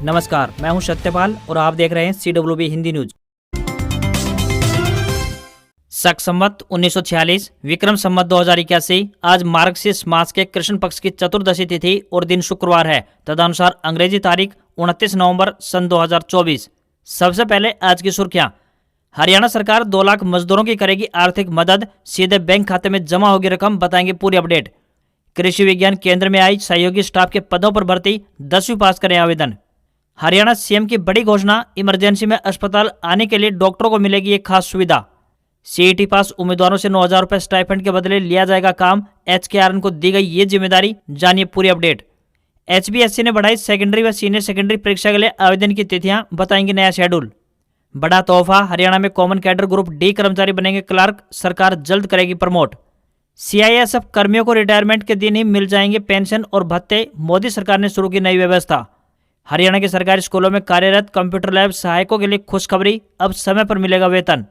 नमस्कार, मैं हूं सत्यपाल और आप देख रहे हैं CWB हिंदी न्यूज। शक संवत 1946 विक्रम संवत 2081 आज मार्गशीर्ष मास के कृष्ण पक्ष की चतुर्दशी तिथि और दिन शुक्रवार है। तदनुसार अंग्रेजी तारीख 29 नवंबर सन 2024। सबसे पहले आज की सुर्खियां। हरियाणा सरकार 2 लाख मजदूरों की करेगी आर्थिक मदद, सीधे बैंक खाते में जमा होगी रकम, बताएंगे पूरी अपडेट। कृषि विज्ञान केंद्र में आई सहयोगी स्टाफ के पदों पर भर्ती, 10वीं पास करें आवेदन। हरियाणा सीएम की बड़ी घोषणा, इमरजेंसी में अस्पताल आने के लिए डॉक्टरों को मिलेगी एक खास सुविधा। सीईटी पास उम्मीदवारों से 9,000 रुपए स्टाइपेंड के बदले लिया जाएगा काम, HKRN को दी गई ये जिम्मेदारी, जानिए पूरी अपडेट। HBSC ने बढ़ाई सेकेंडरी व सीनियर सेकेंडरी परीक्षा के लिए आवेदन की तिथियां, बताएंगे नया शेड्यूल। बड़ा तोहफा, हरियाणा में कॉमन कैडर ग्रुप डी कर्मचारी बनेंगे क्लर्क, सरकार जल्द करेगी प्रमोट। CISF कर्मियों को रिटायरमेंट के दिन ही मिल जाएंगे पेंशन और भत्ते, मोदी सरकार ने शुरू की नई व्यवस्था। हरियाणा के सरकारी स्कूलों में कार्यरत कंप्यूटर लैब सहायकों के लिए खुशखबरी, अब समय पर मिलेगा वेतन।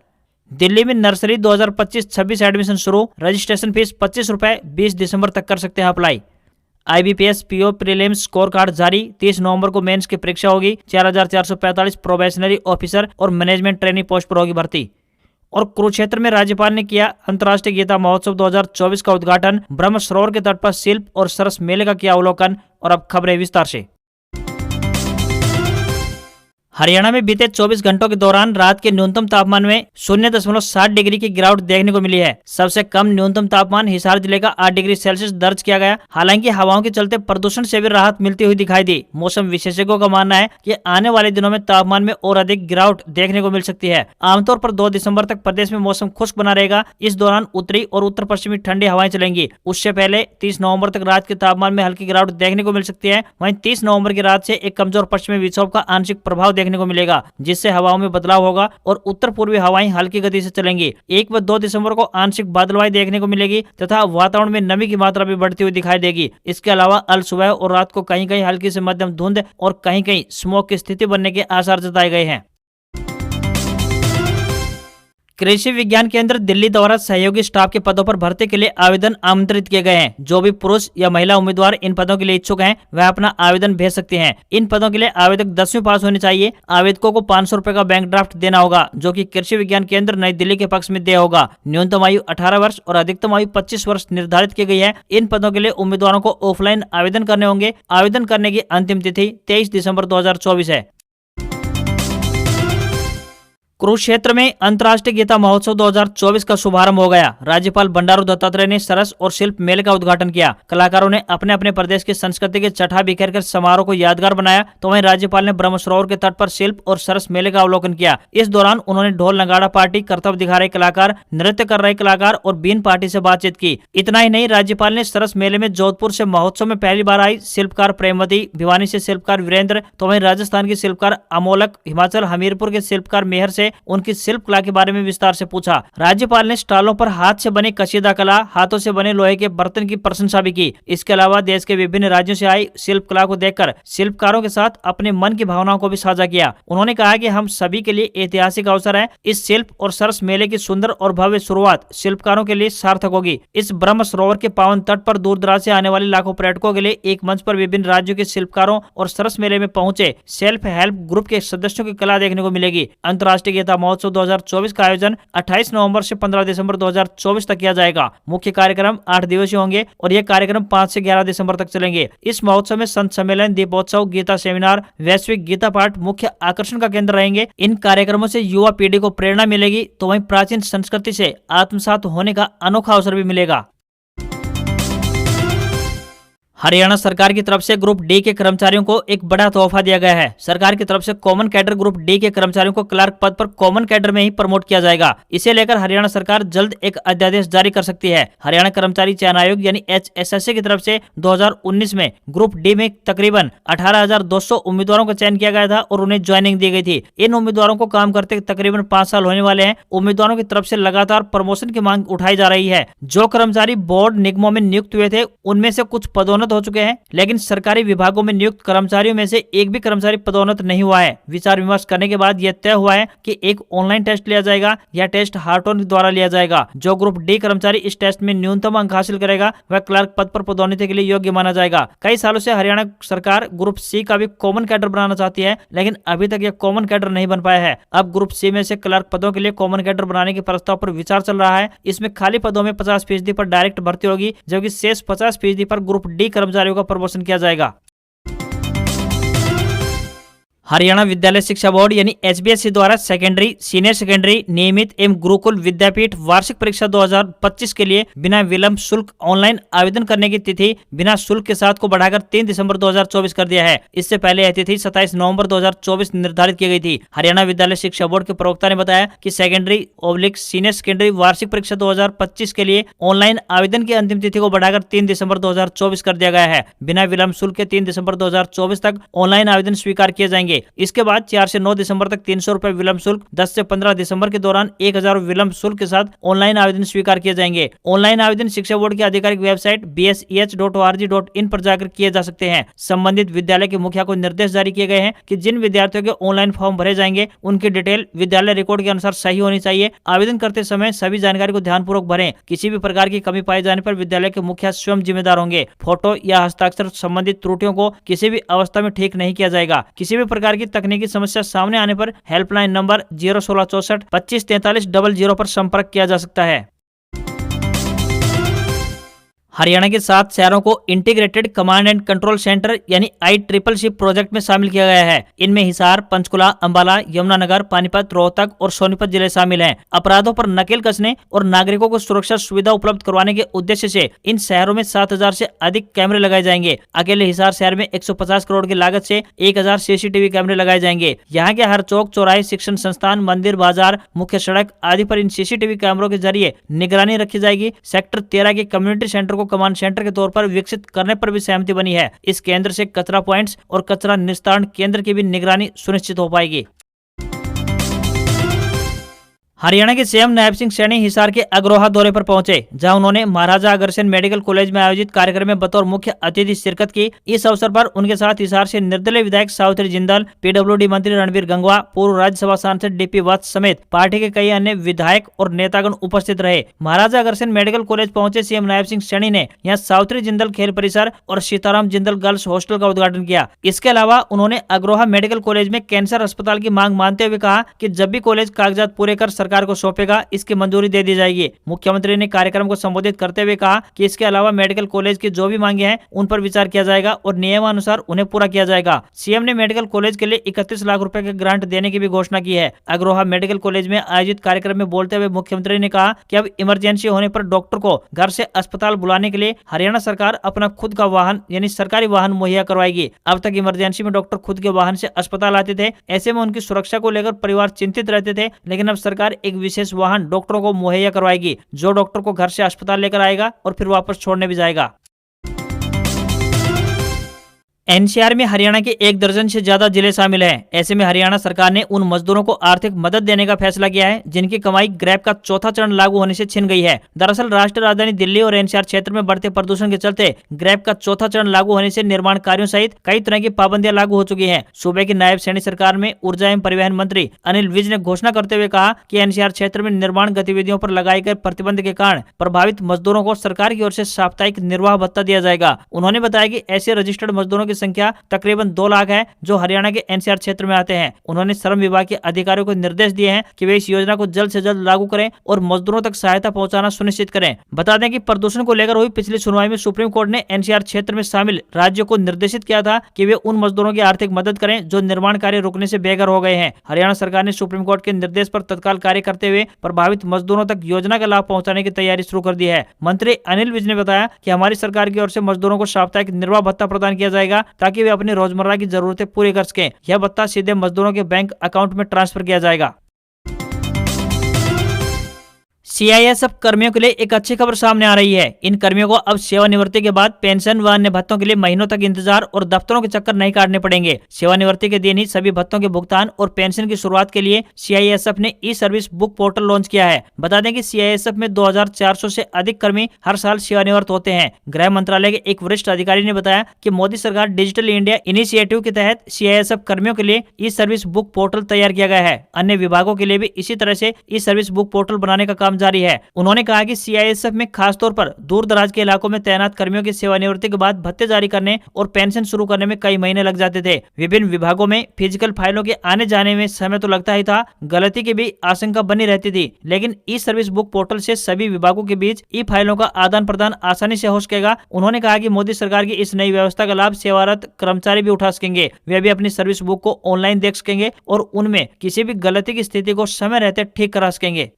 दिल्ली में नर्सरी 2025-26 एडमिशन शुरू, रजिस्ट्रेशन फीस 25 रुपए, 20 दिसंबर तक कर सकते हैं apply. IBPS PO prelims score card जारी, 30 नवंबर को मेंस की परीक्षा होगी। 4,445 प्रोबेशनरी ऑफिसर और मैनेजमेंट ट्रेनिंग पोस्ट पर होगी भर्ती। और कुरुक्षेत्र में राज्यपाल ने किया अंतर्राष्ट्रीय गीता महोत्सव 2024 का उद्घाटन, ब्रह्म सरोवर के तट पर शिल्प और सरस मेले का किया अवलोकन। और अब खबरें विस्तार से। हरियाणा में बीते 24 घंटों के दौरान रात के न्यूनतम तापमान में 0.7 डिग्री की गिरावट देखने को मिली है। सबसे कम न्यूनतम तापमान हिसार जिले का 8 डिग्री सेल्सियस दर्ज किया गया। हालांकि हवाओं के चलते प्रदूषण से भी राहत मिलती हुई दिखाई दी। मौसम विशेषज्ञों का मानना है कि आने वाले दिनों में तापमान में और अधिक गिरावट देखने को मिल सकती है। आमतौर पर 2 दिसंबर तक प्रदेश में मौसम खुश्क बना रहेगा। इस दौरान उत्तरी और उत्तर पश्चिमी ठंडी हवाएं चलेंगी। उससे पहले 30 नवंबर तक रात के तापमान में हल्की गिरावट देखने को मिल सकती है। वहीं 30 नवंबर की रात से एक कमजोर पश्चिमी विक्षोभ का आंशिक प्रभाव देखने को मिलेगा, जिससे हवाओं में बदलाव होगा और उत्तर पूर्वी हवाएं हल्की गति से चलेंगी। 1 व 2 दिसंबर को आंशिक बादलवाई देखने को मिलेगी तथा वातावरण में नमी की मात्रा भी बढ़ती हुई दिखाई देगी। इसके अलावा अल सुबह और रात को कहीं कहीं हल्की से मध्यम धुंध और कहीं कहीं स्मोक की स्थिति बनने के आसार जताए गए हैं। कृषि विज्ञान केंद्र दिल्ली द्वारा सहयोगी स्टाफ के पदों पर भर्ती के लिए आवेदन आमंत्रित किए गए हैं। जो भी पुरुष या महिला उम्मीदवार इन पदों के लिए इच्छुक हैं, वह अपना आवेदन भेज सकते हैं। इन पदों के लिए आवेदक 10वीं पास होनी चाहिए। आवेदकों को 500 रुपए का बैंक ड्राफ्ट देना होगा, जो कि कृषि विज्ञान केंद्र नई दिल्ली के पक्ष में देय होगा। न्यूनतम आयु 18 वर्ष और अधिकतम आयु 25 वर्ष निर्धारित की गई है। इन पदों के लिए उम्मीदवारों को ऑफलाइन आवेदन करने होंगे। आवेदन करने की अंतिम तिथि 23 दिसंबर 2024 है। कुरुक्षेत्र में अंतर्राष्ट्रीय गीता महोत्सव 2024 का शुभारंभ हो गया। राज्यपाल बंडारू दत्तात्रेय ने सरस और शिल्प मेले का उद्घाटन किया। कलाकारों ने अपने अपने प्रदेश की संस्कृति के छठा बिखेर कर समारोह को यादगार बनाया। तो वहीं राज्यपाल ने ब्रह्म सरोवर के तट पर शिल्प और सरस मेले का अवलोकन किया। इस दौरान उन्होंने ढोल नगाड़ा पार्टी, कर्तव्य दिखा रहे कलाकार, नृत्य कर रहे कलाकार और बीन पार्टी से बातचीत की। इतना ही नहीं, राज्यपाल ने सरस मेले में जोधपुर से महोत्सव में पहली बार आई शिल्पकार प्रेमवती, भिवानी से शिल्पकार वीरेंद्र, तो वहीं राजस्थान की शिल्पकार अमोलक, हिमाचल हमीरपुर के शिल्पकार मेहर से उनकी शिल्प कला के बारे में विस्तार से पूछा। राज्यपाल ने स्टॉलों पर हाथ से बनी कशीदा कला, हाथों से बने लोहे के बर्तन की प्रशंसा भी की। इसके अलावा देश के विभिन्न राज्यों से आई शिल्प कला को देखकर शिल्पकारों के साथ अपने मन की भावनाओं को भी साझा किया। उन्होंने कहा कि हम सभी के लिए ऐतिहासिक अवसर है। इस शिल्प और सरस मेले की सुंदर और भव्य शुरुआत शिल्पकारों के लिए सार्थक होगी। इस ब्रह्म सरोवर के पावन तट पर दूर दराज से आने वाले लाखों पर्यटकों के लिए एक मंच पर विभिन्न राज्यों के शिल्पकारों और सरस मेले में पहुंचे सेल्फ हेल्प ग्रुप के सदस्यों की कला देखने को मिलेगी। अंतर्राष्ट्रीय गीता महोत्सव 2024 का आयोजन 28 नवंबर से 15 दिसंबर 2024 तक किया जाएगा। मुख्य कार्यक्रम 8 दिवसीय होंगे और ये कार्यक्रम 5 से 11 दिसंबर तक चलेंगे। इस महोत्सव में संत सम्मेलन, दीपोत्सव, गीता सेमिनार, वैश्विक गीता पाठ मुख्य आकर्षण का केंद्र रहेंगे। इन कार्यक्रमों से युवा पीढ़ी को प्रेरणा मिलेगी, तो वहीं प्राचीन संस्कृति से आत्मसात होने का अनोखा अवसर भी मिलेगा। हरियाणा सरकार की तरफ से ग्रुप डी के कर्मचारियों को एक बड़ा तोहफा दिया गया है। सरकार की तरफ से कॉमन कैडर ग्रुप डी के कर्मचारियों को क्लर्क पद पर कॉमन कैडर में ही प्रमोट किया जाएगा। इसे लेकर हरियाणा सरकार जल्द एक अध्यादेश जारी कर सकती है। हरियाणा कर्मचारी चयन आयोग यानी HSSC की तरफ से 2019 में ग्रुप डी में तकरीबन 18,200 उम्मीदवारों का चयन किया गया था और उन्हें ज्वाइनिंग दी गई थी। इन उम्मीदवारों को काम करते तकरीबन 5 साल होने वाले हैं। उम्मीदवारों की तरफ से लगातार प्रमोशन की मांग उठाई जा रही है। जो कर्मचारी बोर्ड निगमों में नियुक्त हुए थे, उनमें से कुछ पदोन्नत पद हो चुके हैं, लेकिन सरकारी विभागों में नियुक्त कर्मचारियों में से एक भी कर्मचारी पदोन्नत नहीं हुआ है। विचार विमर्श करने के बाद यह तय हुआ है कि एक ऑनलाइन टेस्ट लिया जाएगा या टेस्ट हार्टोन द्वारा लिया जाएगा। जो ग्रुप डी कर्मचारी इस टेस्ट में न्यूनतम अंक हासिल करेगा वह क्लर्क पद पर पदोन्नति के लिए योग्य माना जाएगा। कई सालों से हरियाणा सरकार ग्रुप सी का भी कॉमन कैडर बनाना चाहती है, लेकिन अभी तक यह कॉमन कैडर नहीं बन पाया है। अब ग्रुप सी में से क्लर्क पदों के लिए कॉमन कैडर बनाने के प्रस्ताव पर विचार चल रहा है। इसमें खाली पदों में 50% पर डायरेक्ट भर्ती होगी, जबकि शेष 50% पर ग्रुप डी कर्मचारियों का प्रमोशन किया जाएगा। हरियाणा विद्यालय शिक्षा बोर्ड यानी HBSC द्वारा सेकेंडरी, सीनियर सेकेंडरी, नियमित एवं गुरुकुल विद्यापीठ वार्षिक परीक्षा 2025 के लिए बिना विलंब शुल्क ऑनलाइन आवेदन करने की तिथि बिना शुल्क के साथ को बढ़ाकर 3 दिसंबर 2024 कर दिया है। इससे पहले यह तिथि 27 नवंबर 2024 निर्धारित की गई थी। हरियाणा विद्यालय शिक्षा बोर्ड के प्रवक्ता ने बताया कि सेकेंडरी/सीनियर सेकेंडरी वार्षिक परीक्षा 2025 के लिए ऑनलाइन आवेदन की अंतिम तिथि को बढ़ाकर 3 दिसंबर 2024 कर दिया गया है। बिना विलंब शुल्क के 3 दिसंबर 2024 तक ऑनलाइन आवेदन स्वीकार किए जाएंगे। इसके बाद 4 से 9 दिसंबर तक 300 रुपए विलंब शुल्क, 10 से 15 दिसंबर के दौरान 1000 विलंब शुल्क के साथ ऑनलाइन आवेदन स्वीकार किए जाएंगे। ऑनलाइन आवेदन शिक्षा बोर्ड की आधिकारिक वेबसाइट bseh.org.in पर जाकर किए जा सकते हैं। संबंधित विद्यालय के मुखिया को निर्देश जारी किए गए हैं कि जिन विद्यार्थियों के ऑनलाइन फॉर्म भरे जाएंगे उनकी डिटेल विद्यालय रिकॉर्ड के अनुसार सही होनी चाहिए। आवेदन करते समय सभी जानकारी को ध्यानपूर्वक भरें। किसी भी प्रकार की कमी पाए जाने पर विद्यालय के मुखिया स्वयं जिम्मेदार होंगे। फोटो या हस्ताक्षर संबंधित त्रुटियों को किसी भी अवस्था में ठीक नहीं किया जाएगा। किसी भी प्रकार की तकनीकी समस्या सामने आने पर हेल्पलाइन नंबर 01664 25 43 00 पर संपर्क किया जा सकता है। हरियाणा के 7 शहरों को integrated command and control centre यानी ICCC प्रोजेक्ट में शामिल किया गया है। इनमें हिसार, पंचकुला, अंबाला, यमुनानगर, पानीपत, रोहतक और सोनीपत जिले शामिल हैं। अपराधों पर नकेल कसने और नागरिकों को सुरक्षा सुविधा उपलब्ध करवाने के उद्देश्य से इन शहरों में 7000 से अधिक कैमरे लगाए जाएंगे। अकेले हिसार शहर में 150 करोड़ की लागत से 1000 CCTV कैमरे लगाए जाएंगे। यहाँ के हर चौक, चौराहे, शिक्षण संस्थान, मंदिर, बाजार, मुख्य सड़क आदि पर इन CCTV कैमरों के जरिए निगरानी रखी जाएगी। सेक्टर 13 के कम्युनिटी सेंटर को कमांड सेंटर के तौर पर विकसित करने पर भी सहमति बनी है। इस केंद्र से कचरा पॉइंट्स और कचरा निस्तारण केंद्र की भी निगरानी सुनिश्चित हो पाएगी। हरियाणा के सीएम नायब सिंह सैनी हिसार के अग्रोहा दौरे पर पहुंचे, जहां उन्होंने महाराजा अग्रसेन मेडिकल कॉलेज में आयोजित कार्यक्रम में बतौर मुख्य अतिथि शिरकत की। इस अवसर पर उनके साथ हिसार से निर्दलीय विधायक सावित्री जिंदल, PWD मंत्री रणबीर गंगवा, पूर्व राज्यसभा सांसद DP वत्स समेत पार्टी के कई अन्य विधायक और नेतागण उपस्थित रहे। महाराजा अग्रसेन मेडिकल कॉलेज पहुंचे सीएम नायब सिंह सैनी ने यहाँ सावित्री जिंदल खेल परिसर और सीताराम जिंदल गर्ल्स हॉस्टल का उद्घाटन किया। इसके अलावा उन्होंने अग्रोहा मेडिकल कॉलेज में कैंसर अस्पताल की मांग मानते हुए कहा कि जब भी कॉलेज कागजात पूरे कर सरकार को सौंपेगा, इसकी मंजूरी दे दी जाएगी। मुख्यमंत्री ने कार्यक्रम को संबोधित करते हुए कहा कि इसके अलावा मेडिकल कॉलेज की जो भी मांगे हैं उन पर विचार किया जाएगा और नियमानुसार उन्हें पूरा किया जाएगा। सीएम ने मेडिकल कॉलेज के लिए 31 लाख रुपए के ग्रांट देने की भी घोषणा की है। अग्रोहा मेडिकल कॉलेज में आयोजित कार्यक्रम में बोलते हुए मुख्यमंत्री ने कहा कि अब इमरजेंसी होने पर डॉक्टर को घर से अस्पताल बुलाने के लिए हरियाणा सरकार अपना खुद का वाहन यानी सरकारी वाहन मुहैया करवाएगी। अब तक इमरजेंसी में डॉक्टर खुद के वाहन से अस्पताल आते थे, ऐसे में उनकी सुरक्षा को लेकर परिवार चिंतित रहते थे, लेकिन अब सरकार एक विशेष वाहन डॉक्टरों को मुहैया करवाएगी, जो डॉक्टर को घर से अस्पताल लेकर आएगा और फिर वापस छोड़ने भी जाएगा। NCR में हरियाणा के 1 दर्जन से ज्यादा जिले शामिल हैं। ऐसे में हरियाणा सरकार ने उन मजदूरों को आर्थिक मदद देने का फैसला किया है जिनकी कमाई ग्रैब का चौथा चरण लागू होने से छिन गई है। दरअसल राष्ट्रीय राजधानी दिल्ली और NCR क्षेत्र में बढ़ते प्रदूषण के चलते ग्रैब का चौथा चरण लागू होने से निर्माण कार्यों सहित कई तरह की पाबंदियां लागू हो चुकी हैं। सूबे की नायब सैनी सरकार में ऊर्जा एवं परिवहन मंत्री अनिल विज ने घोषणा करते हुए कहा कि NCR क्षेत्र में निर्माण गतिविधियों पर लगाए गए प्रतिबंध के कारण प्रभावित मजदूरों को सरकार की ओर से साप्ताहिक निर्वाह भत्ता दिया जाएगा। उन्होंने बताया कि ऐसे रजिस्टर्ड मजदूरों की संख्या तकरीबन 2 लाख है जो हरियाणा के NCR क्षेत्र में आते हैं। उन्होंने श्रम विभाग के अधिकारियों को निर्देश दिए हैं कि वे इस योजना को जल्द से जल्द लागू करें और मजदूरों तक सहायता पहुंचाना सुनिश्चित करें। बता दें कि प्रदूषण को लेकर हुई पिछली सुनवाई में सुप्रीम कोर्ट ने NCR क्षेत्र में शामिल राज्यों को निर्देशित किया था कि वे उन मजदूरों की आर्थिक मदद करें जो निर्माण कार्य रुकने से बेघर हो गए हैं। हरियाणा सरकार ने सुप्रीम कोर्ट के निर्देश पर तत्काल कार्य करते हुए प्रभावित मजदूरों तक योजना का लाभ पहुंचाने की तैयारी शुरू कर दी है। मंत्री अनिल विज ने बताया कि हमारी सरकार की ओर से मजदूरों को साप्ताहिक निर्वाह भत्ता प्रदान किया जाएगा ताकि वे अपनी रोजमर्रा की जरूरतें पूरी कर सकें। यह भत्ता सीधे मजदूरों के बैंक अकाउंट में ट्रांसफर किया जाएगा। सीआईएसएफ कर्मियों के लिए एक अच्छी खबर सामने आ रही है। इन कर्मियों को अब सेवानिवृत्ति के बाद पेंशन व अन्य भत्तों के लिए महीनों तक इंतजार और दफ्तरों के चक्कर नहीं काटने पड़ेंगे। सेवानिवृत्ति के दिन ही सभी भत्तों के भुगतान और पेंशन की शुरुआत के लिए सीआईएसएफ ने ई सर्विस बुक पोर्टल लॉन्च किया है। बता दें कि सीआईएसएफ में 2400 से अधिक कर्मी हर साल सेवानिवृत्त होते हैं। गृह मंत्रालय के एक वरिष्ठ अधिकारी ने बताया कि मोदी सरकार डिजिटल इंडिया इनिशिएटिव के तहत सीआईएसएफ कर्मियों के लिए ई सर्विस बुक पोर्टल तैयार किया गया है। अन्य विभागों के लिए भी इसी तरह से ई सर्विस बुक पोर्टल बनाने का काम जारी है। उन्होंने कहा कि सीआईएसएफ में खासतौर पर दूर दराज के इलाकों में तैनात कर्मियों की सेवानिवृत्ति के बाद भत्ते जारी करने और पेंशन शुरू करने में कई महीने लग जाते थे। विभिन्न विभागों में फिजिकल फाइलों के आने जाने में समय तो लगता ही था, गलती की भी आशंका बनी रहती थी, लेकिन ई सर्विस बुक पोर्टल से सभी विभागों के बीच ई फाइलों का आदान प्रदान आसानी से हो सकेगा। उन्होंने कहा कि मोदी सरकार की इस नई व्यवस्था का लाभ सेवारत कर्मचारी भी उठा सकेंगे। वे भी अपनी सर्विस बुक को ऑनलाइन देख सकेंगे और उनमें किसी भी गलती की स्थिति को समय रहते ठीक करा सकेंगे।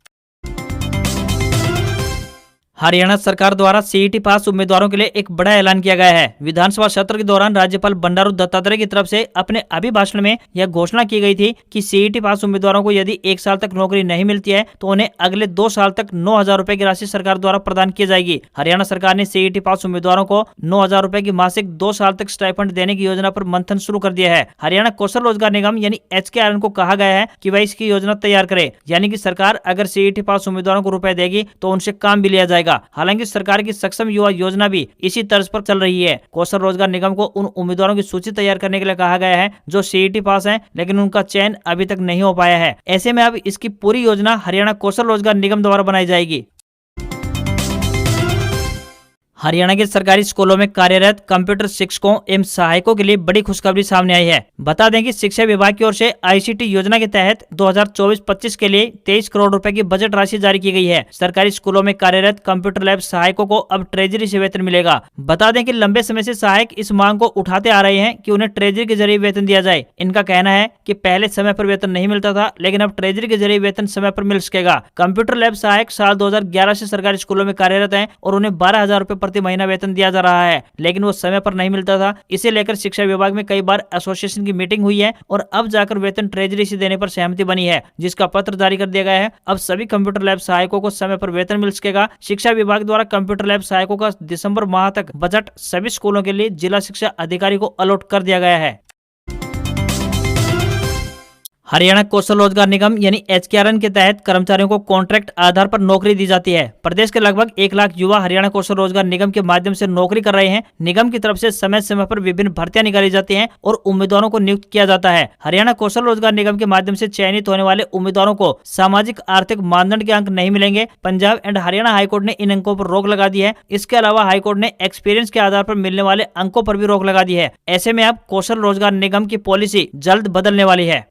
हरियाणा सरकार द्वारा सीईटी पास उम्मीदवारों के लिए एक बड़ा ऐलान किया गया है। विधानसभा सत्र के दौरान राज्यपाल बंडारू दत्तात्रेय की तरफ से अपने अभिभाषण में यह घोषणा की गई थी कि सीईटी पास उम्मीदवारों को यदि 1 साल तक नौकरी नहीं मिलती है तो उन्हें अगले 2 साल तक 9,000 रुपए की राशि सरकार द्वारा प्रदान की जाएगी। हरियाणा सरकार ने सीईटी पास उम्मीदवारों को 9,000 रुपए की मासिक 2 साल तक स्टाइपेंड देने की योजना पर मंथन शुरू कर दिया है। हरियाणा कौशल रोजगार निगम यानी HKRN को कहा गया है कि वह इसकी योजना तैयार करे, यानी कि सरकार अगर सीईटी पास उम्मीदवारों को रुपए देगी तो उनसे काम भी लिया जाएगा। हालांकि सरकार की सक्षम युवा योजना भी इसी तर्ज पर चल रही है। कौशल रोजगार निगम को उन उम्मीदवारों की सूची तैयार करने के लिए कहा गया है जो सीईटी पास हैं, लेकिन उनका चयन अभी तक नहीं हो पाया है। ऐसे में अब इसकी पूरी योजना हरियाणा कौशल रोजगार निगम द्वारा बनाई जाएगी। हरियाणा के सरकारी स्कूलों में कार्यरत कंप्यूटर शिक्षकों एवं सहायकों के लिए बड़ी खुशखबरी सामने आई है। बता दें कि शिक्षा विभाग की ओर से आईसीटी योजना के तहत 2024-25 के लिए 23 करोड़ रुपए की बजट राशि जारी की गई है। सरकारी स्कूलों में कार्यरत कंप्यूटर लैब सहायकों को अब ट्रेजरी से वेतन मिलेगा। बता दें कि लंबे समय से सहायक इस मांग को उठाते आ रहे हैं कि उन्हें ट्रेजरी के जरिए वेतन दिया जाए। इनका कहना है कि पहले समय पर वेतन नहीं मिलता था, लेकिन अब ट्रेजरी के जरिए वेतन समय पर मिल सकेगा। कंप्यूटर लैब सहायक साल 2011 से सरकारी स्कूलों में कार्यरत हैं और उन्हें 12,000 रुपए प्रति महीना वेतन दिया जा रहा है, लेकिन वो समय पर नहीं मिलता था। इसे लेकर शिक्षा विभाग में कई बार एसोसिएशन की मीटिंग हुई है और अब जाकर वेतन ट्रेजरी से देने पर सहमति बनी है, जिसका पत्र जारी कर दिया गया है। अब सभी कंप्यूटर लैब सहायकों को समय पर वेतन मिल सकेगा। शिक्षा विभाग द्वारा कंप्यूटर लैब सहायकों का दिसंबर माह तक बजट सभी स्कूलों के लिए जिला शिक्षा अधिकारी को अलॉट कर दिया गया है। हरियाणा कौशल रोजगार निगम यानी HKRN के तहत कर्मचारियों को कॉन्ट्रैक्ट आधार पर नौकरी दी जाती है। प्रदेश के लगभग 1 लाख युवा हरियाणा कौशल रोजगार निगम के माध्यम से नौकरी कर रहे हैं। निगम की तरफ से समय समय पर विभिन्न भर्तियां निकाली जाती हैं और उम्मीदवारों को नियुक्त किया जाता है। हरियाणा कौशल रोजगार निगम के माध्यम से चयनित होने वाले उम्मीदवारों को सामाजिक आर्थिक मानदंड के अंक नहीं मिलेंगे। पंजाब एंड हरियाणा हाईकोर्ट ने इन अंकों पर रोक लगा दी है। इसके अलावा हाईकोर्ट ने एक्सपीरियंस के आधार पर मिलने वाले अंकों पर भी रोक लगा दी है। ऐसे में अब कौशल रोजगार निगम की पॉलिसी जल्द बदलने वाली है।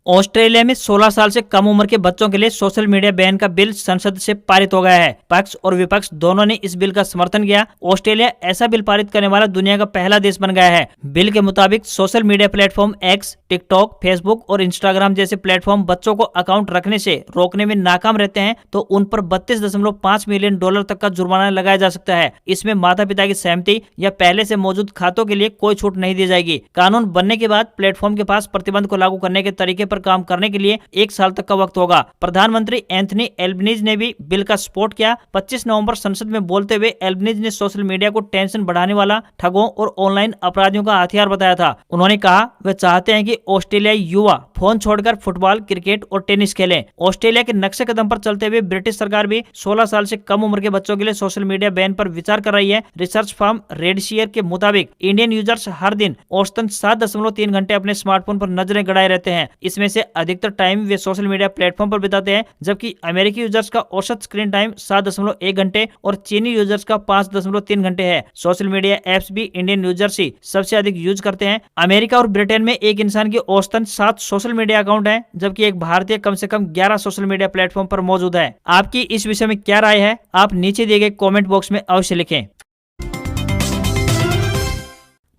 ऑस्ट्रेलिया में 16 साल से कम उम्र के बच्चों के लिए सोशल मीडिया बैन का बिल संसद से पारित हो गया है। पक्ष और विपक्ष दोनों ने इस बिल का समर्थन किया। ऑस्ट्रेलिया ऐसा बिल पारित करने वाला दुनिया का पहला देश बन गया है। बिल के मुताबिक social media platform x, TikTok, Facebook और इंस्टाग्राम जैसे प्लेटफॉर्म बच्चों को अकाउंट रखने से रोकने में नाकाम रहते हैं तो उन पर $32.5 मिलियन तक का जुर्माना लगाया जा सकता है। इसमें माता पिता की सहमति या पहले से मौजूद खातों के लिए कोई छूट नहीं दी जाएगी। कानून बनने के बाद प्लेटफॉर्म के पास प्रतिबंध को लागू करने के तरीके पर काम करने के लिए 1 साल तक का वक्त होगा। प्रधानमंत्री एंथनी एल्बनीज ने भी बिल का सपोर्ट किया। 25 नवंबर संसद में बोलते हुए एल्बनीज ने सोशल मीडिया को टेंशन बढ़ाने वाला, ठगों और ऑनलाइन अपराधियों का हथियार बताया था। उन्होंने कहा वे चाहते हैं कि ऑस्ट्रेलियाई युवा फोन छोड़कर फुटबॉल, क्रिकेट और टेनिस खेलें। ऑस्ट्रेलिया के नक्शे कदम पर चलते हुए ब्रिटिश सरकार भी 16 साल से कम उम्र के बच्चों के लिए सोशल मीडिया बैन पर विचार कर रही है। रिसर्च फर्म रेडशियर के मुताबिक इंडियन यूजर्स हर दिन औसतन 7.3 घंटे अपने स्मार्टफोन पर नजरें गड़ाए रहते हैं। इसमें से अधिकतर टाइम वे सोशल मीडिया प्लेटफॉर्म पर बिताते हैं, जबकि अमेरिकी यूजर्स का औसत स्क्रीन टाइम 7.1 घंटे और चीनी यूजर्स का 5.3 घंटे है। सोशल मीडिया एप्स भी इंडियन यूजर्स ही सबसे अधिक यूज करते हैं। अमेरिका और ब्रिटेन में एक इंसान के औसतन 7 सोशल मीडिया अकाउंट हैं, जबकि एक भारतीय कम से कम 11 सोशल मीडिया प्लेटफॉर्म पर मौजूद है। आपकी इस विषय में क्या राय है, आप नीचे दिए गए कमेंट बॉक्स में अवश्य लिखें।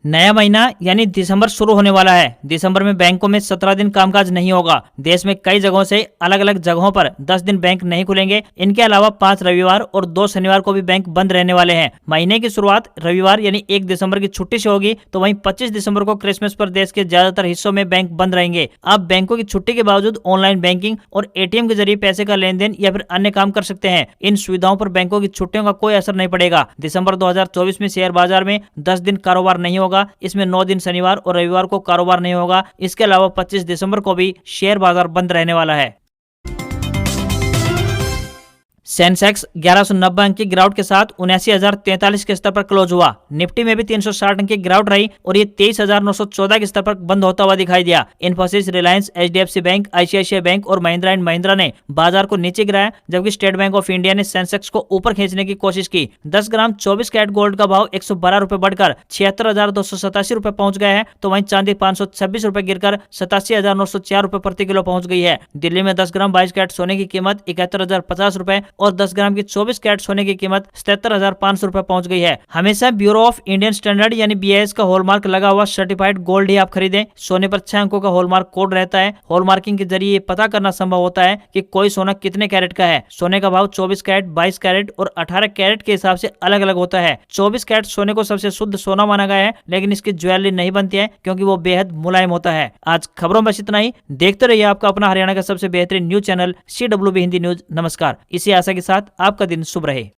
नया महीना यानी दिसंबर शुरू होने वाला है। दिसंबर में बैंकों में 17 दिन कामकाज नहीं होगा। देश में कई जगहों से अलग अलग जगहों पर 10 दिन बैंक नहीं खुलेंगे। इनके अलावा 5 रविवार और 2 शनिवार को भी बैंक बंद रहने वाले हैं। महीने की शुरुआत रविवार यानी 1 दिसंबर की छुट्टी से होगी, तो वहीं 25 दिसंबर को क्रिसमस पर देश के ज्यादातर हिस्सों में बैंक बंद रहेंगे। आप बैंकों की छुट्टी के बावजूद ऑनलाइन बैंकिंग और एटीएम के जरिए पैसे का लेन देन या फिर अन्य काम कर सकते हैं। इन सुविधाओं पर बैंकों की छुट्टियों का कोई असर नहीं पड़ेगा। दिसंबर 2024 में शेयर बाजार में 10 दिन कारोबार नहीं होगा। इसमें 9 दिन शनिवार और रविवार को कारोबार नहीं होगा। इसके अलावा 25 दिसंबर को भी शेयर बाजार बंद रहने वाला है। सेंसेक्स 1190 अंक की गिरावट के साथ 79,043 के स्तर पर क्लोज हुआ। निफ्टी में भी 360 अंक की गिरावट रही और ये 23,914 के स्तर पर बंद होता हुआ दिखाई दिया। Infosys, Reliance, HDFC bank, ICICI bank और महिंद्रा एंड महिंद्रा ने बाजार को नीचे गिराया, जबकि स्टेट बैंक ऑफ इंडिया ने सेंसेक्स को ऊपर खींचने की कोशिश की। 10 ग्राम 24 कैरेट गोल्ड का भाव 112 रुपए बढ़कर 76,287 रुपए पहुंच गया है, तो वहीं चांदी 526 रुपए गिरकर 87,904 रुपए प्रति किलो पहुंच गई है। दिल्ली में 10 ग्राम 22 कैरेट सोने की कीमत 71,050 रुपए और 10 ग्राम की 24 कैरेट सोने की कीमत 77,500 रुपए पहुंच गई है। हमेशा ब्यूरो ऑफ इंडियन स्टैंडर्ड यानी BIS का हॉलमार्क लगा हुआ सर्टिफाइड गोल्ड ही आप खरीदें। सोने पर 6 अंकों का हॉलमार्क कोड रहता है। हॉलमार्किंग के जरिए ये पता करना संभव होता है कि कोई सोना कितने कैरेट का है। सोने का भाव 24 कैरेट, 22 कैरेट और 18 कैरेट के हिसाब से अलग अलग होता है। 24 कैरेट सोने को सबसे शुद्ध सोना माना गया है, लेकिन इसकी ज्वेलरी नहीं बनती है क्योंकि वो बेहद मुलायम होता है। आज खबरों में बस इतना ही। देखते रहिए आपका अपना हरियाणा का सबसे बेहतरीन news channel CWB Hindi news. नमस्कार। इसी आशा के साथ आपका दिन शुभ रहे।